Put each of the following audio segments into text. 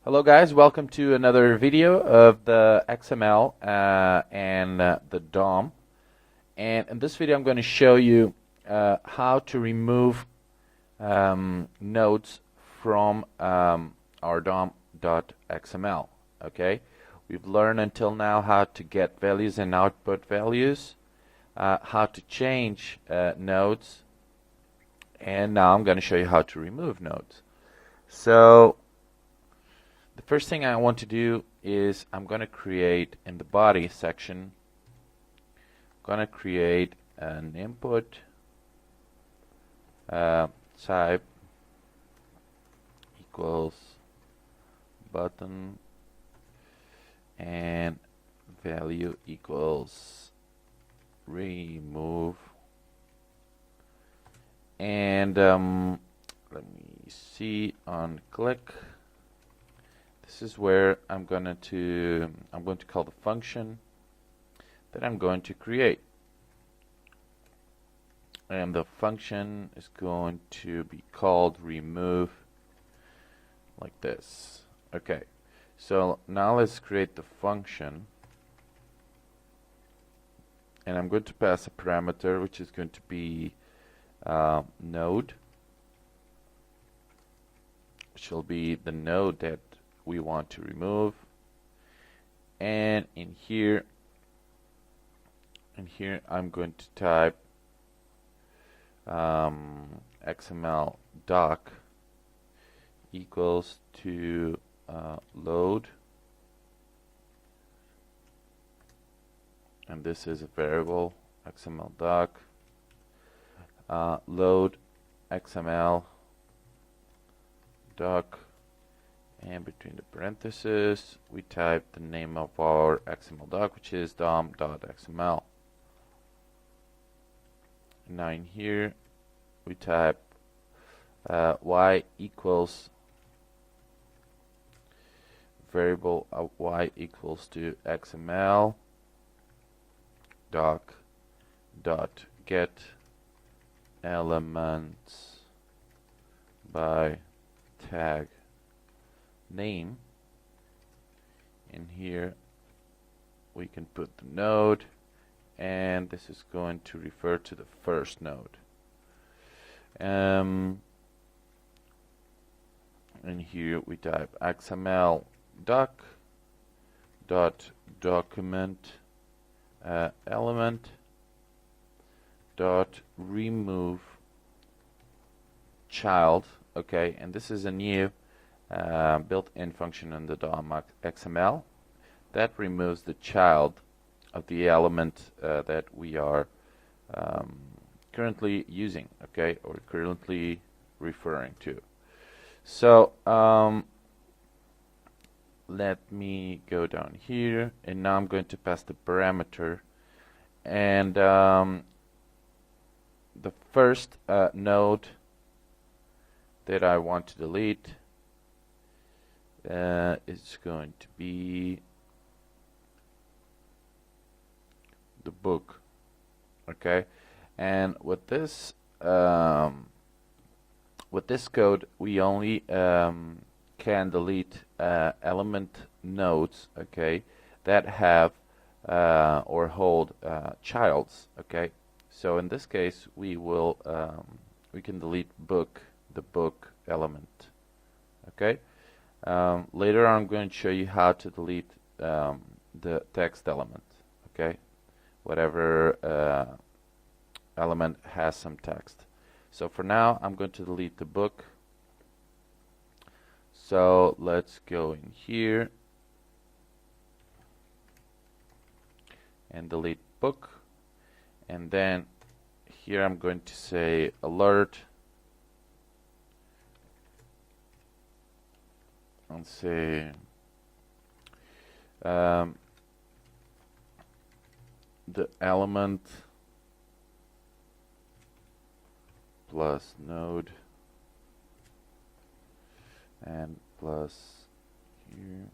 Hello guys, welcome to another video of the XML and the DOM. And in this video I'm going to show you how to remove nodes from our DOM.xml. Okay, we've learned until now how to get values and output values, how to change nodes, and now I'm going to show you how to remove nodes. So the first thing I want to do is I'm going to create in the body section, I'm going to create an input type equals button and value equals remove, and let me see on click. This is where I'm going to call the function that I'm going to create, and the function is going to be called remove, like this. Okay, so now let's create the function, and I'm going to pass a parameter which is going to be node, which will be the node that we want to remove. And in here I'm going to type XML doc equals to load, and this is a variable XML doc load XML doc, and between the parentheses we type the name of our XML doc, which is dom.xml. Now in here we type y equals variable y equals to XML doc dot get elements by tag name. In here we can put the node, and this is going to refer to the first node. In here we type XML doc dot document element dot remove child. Okay, and this is a new built-in function in the DOM XML that removes the child of the element that we are currently using, okay, or currently referring to. So let me go down here, and now I'm going to pass the parameter, and the first node that I want to delete is going to be the book. Okay, and with this code we only can delete element nodes, okay, that have or hold childs. Okay, so in this case we will we can delete the book element. Okay, later I'm going to show you how to delete the text element. Okay, whatever element has some text. So for now I'm going to delete the book. So let's go in here and delete book, and then here I'm going to say alert and say the element plus node and plus here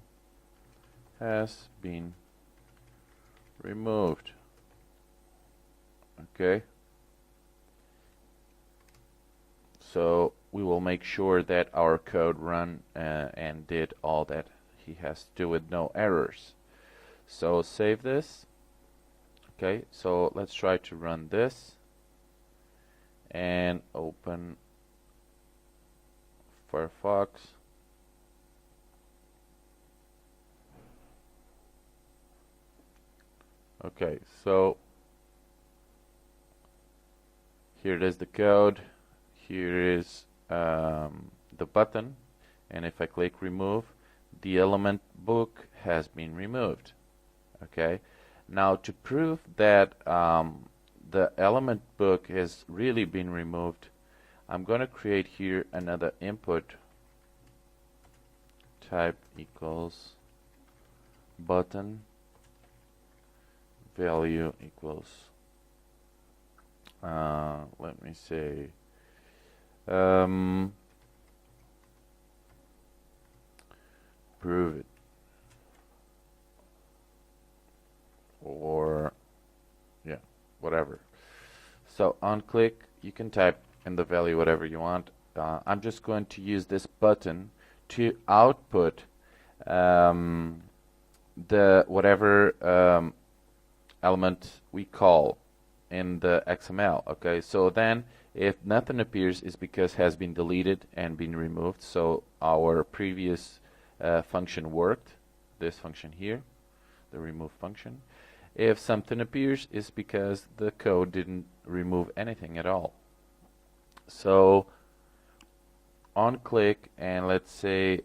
has been removed. Okay, so we will make sure that our code run and did all that he has to do with no errors. So save this. Okay, so let's try to run this and open Firefox. Okay, so here it is, the code. Here is the button, and if I click remove, the element book has been removed. Okay, now to prove that the element book has really been removed, I'm going to create here another input type equals button value equals let me say prove it, or yeah, whatever. So on click, you can type in the value whatever you want. I'm just going to use this button to output the whatever element we call in the XML. Okay, so then if nothing appears, it's because it has been deleted and been removed. So our previous function worked, this function here, the remove function. If something appears, it's because the code didn't remove anything at all. So on click, and let's say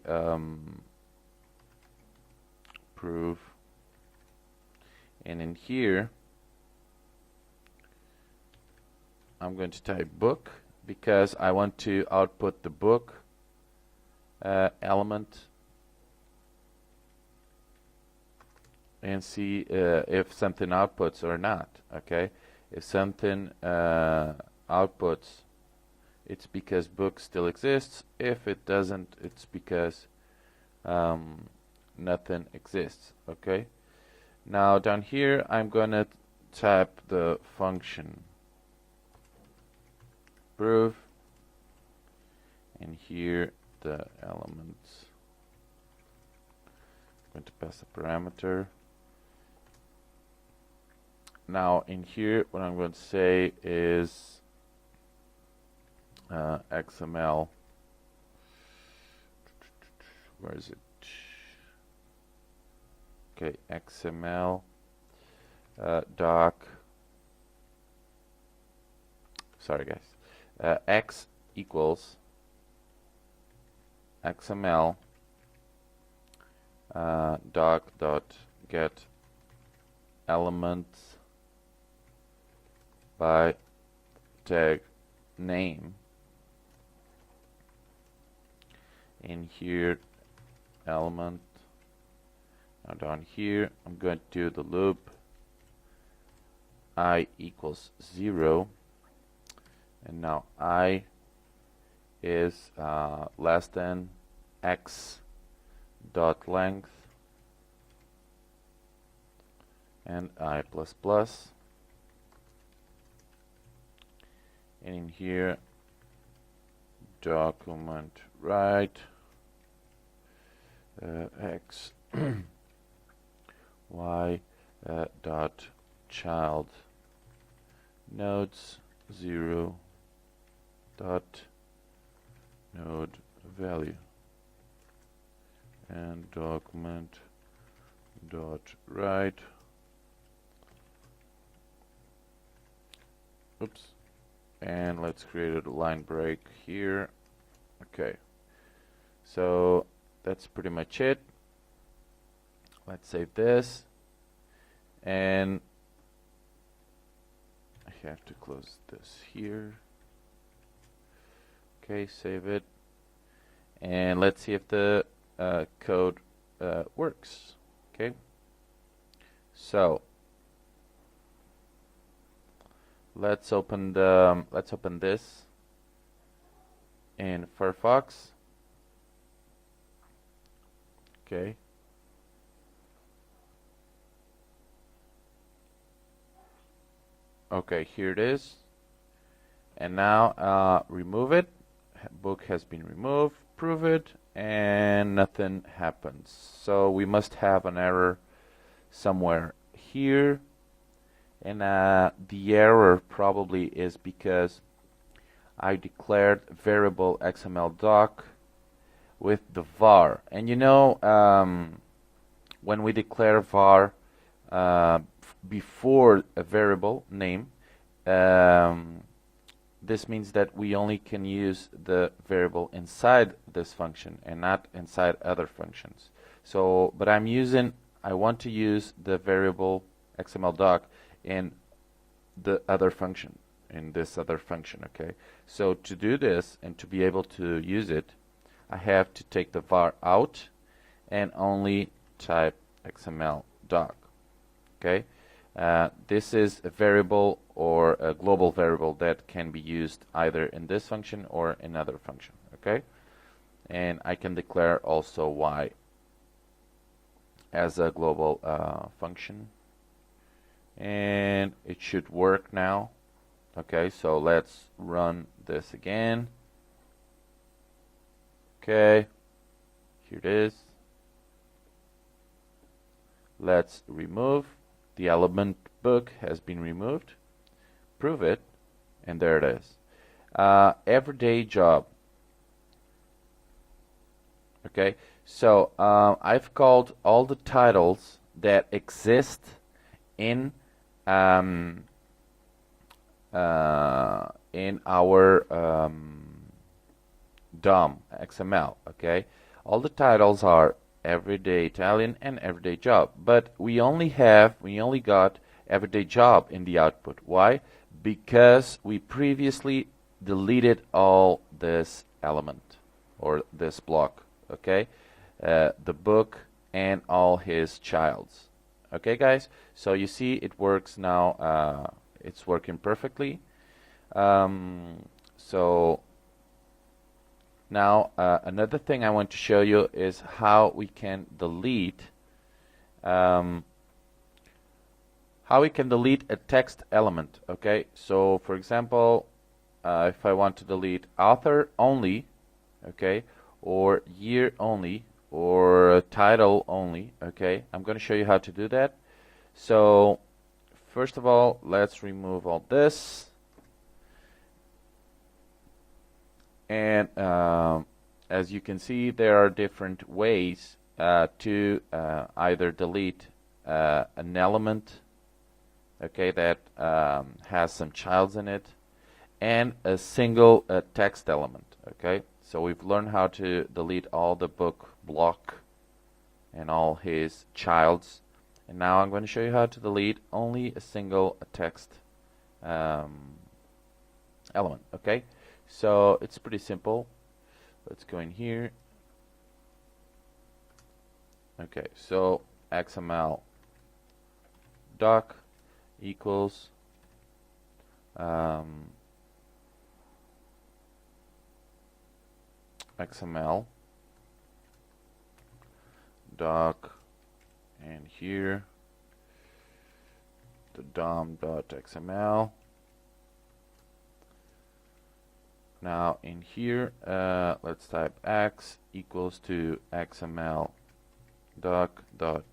prove, and in here I'm going to type book because I want to output the book element and see if something outputs or not. Okay, if something outputs, it's because book still exists. If it doesn't, it's because nothing exists. Okay, now down here I'm gonna type the function prove, and here the elements. I'm going to pass a parameter. Now in here what I'm going to say is XML, where is it? Okay, XML doc, sorry guys, X equals XML doc dot get elements by tag name. In here element. Now down here I'm going to do the loop I equals 0, and now I is less than x dot length and I plus plus, and in here document write x y dot child nodes 0 dot node value, and document dot write, oops, and let's create a line break here. Okay, so that's pretty much it. Let's save this, and I have to close this here. Okay, save it, and let's see if the code works. Okay, so let's open this in Firefox. Okay. Okay, here it is. And now remove it, book has been removed. Prove it, and nothing happens. So we must have an error somewhere here, and the error probably is because I declared variable XML doc with the var. And you know, when we declare var before a variable name, this means that we only can use the variable inside this function and not inside other functions. So, but I want to use the variable XML doc in the other function, okay? So to do this and to be able to use it, I have to take the var out and only type XML doc, okay? This is a variable or a global variable that can be used either in this function or another function, okay? And I can declare also y as a global function, and it should work now. Okay, so let's run this again. Okay, here it is. Let's remove. The element book has been removed. Prove it, and there it is. Everyday job. Okay, so I've called all the titles that exist in our DOM XML. Okay, all the titles are everyday Italian and everyday job, but we only got everyday job in the output. Why? Because we previously deleted all this element or this block. Okay, the book and all his childs. Okay, guys, so you see it works now. It's working perfectly. So now another thing I want to show you is how we can delete a text element. Okay, so for example, if I want to delete author only, okay, or year only, or title only, okay, I'm going to show you how to do that. So first of all, let's remove all this, and as you can see, there are different ways to either delete an element, okay, that has some childs in it, and a single text element. Okay, so we've learned how to delete all the book block and all his childs, and now I'm going to show you how to delete only a single text element. Okay, so it's pretty simple. Let's go in here. Okay, so XML doc equals XML doc, and here the DOM.xml. Now in here, let's type x equals to XML doc dot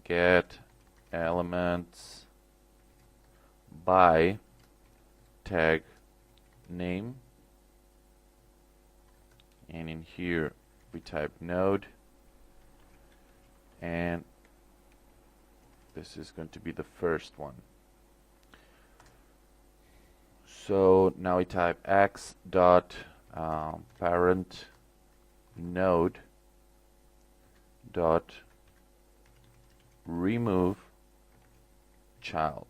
get elements by tag name, and in here we type node, and this is going to be the first one. So now we type x dot parent node dot remove child,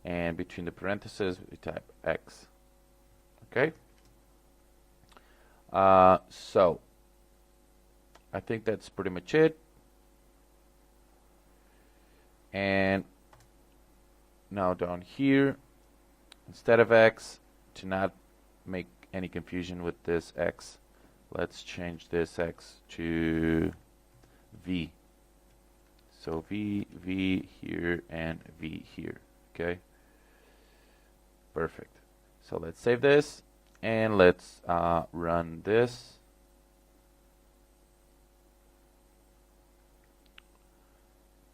and between the parentheses we type x. Okay, so I think that's pretty much it. And now down here, instead of x, to not make any confusion with this x, let's change this x to v. So v here, and v here. Okay, perfect. So let's save this and let's run this.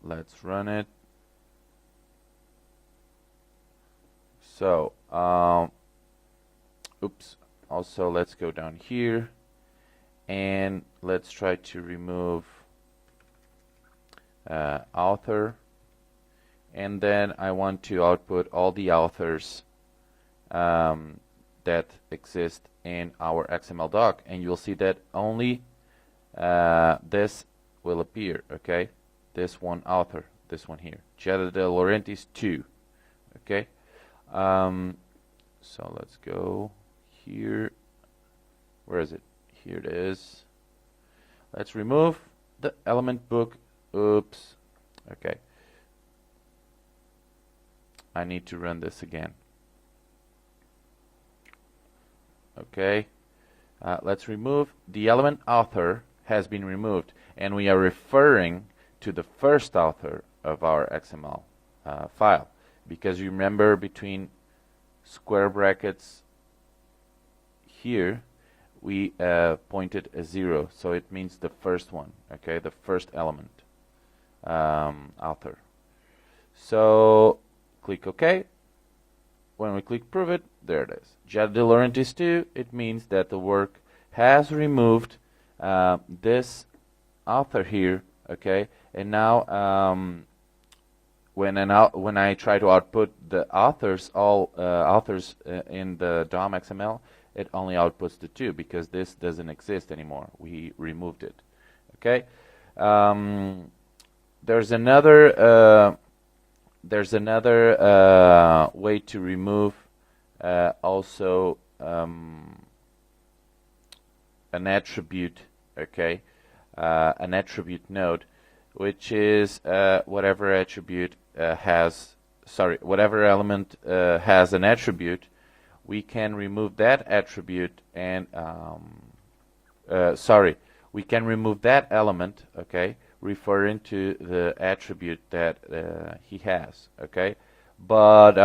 Let's run it. So, oops. Also, let's go down here and let's try to remove author. And then I want to output all the authors that exist in our XML doc. And you'll see that only this will appear, okay? This one author, this one here. Giada De Laurentiis 2, okay? So let's go here. Where is it? Here it is. Let's remove the element book. Oops. Okay. I need to run this again. Okay. Let's remove the element author has been removed, and we are referring to the first author of our XML file, because you remember between square brackets here we pointed a 0, so it means the first one, okay, the first element author. So click OK. When we click prove it, there it is. Giada De Laurentiis 2, it means that the work has removed this author here, okay, and now when I try to output the authors, all authors in the DOM XML, it only outputs the 2 because this doesn't exist anymore. We removed it. Okay. There's another way to remove also an attribute. Okay, an attribute node, which is whatever attribute whatever element has an attribute, we can remove that attribute and we can remove that element, okay, referring to the attribute that he has, okay, but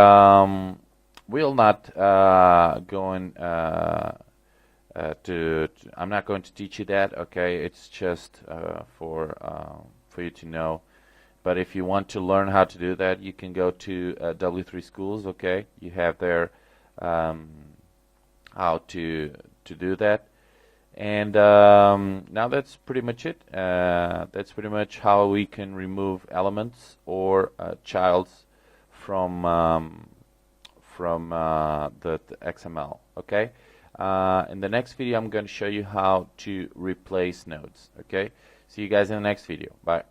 we'll not I'm not going to teach you that, okay, it's just for you to know. But if you want to learn how to do that, you can go to W3 Schools, okay, you have there how to do that. And now that's pretty much it. That's pretty much how we can remove elements or childs from the XML, okay. In the next video I'm going to show you how to replace nodes, okay. See you guys in the next video. Bye.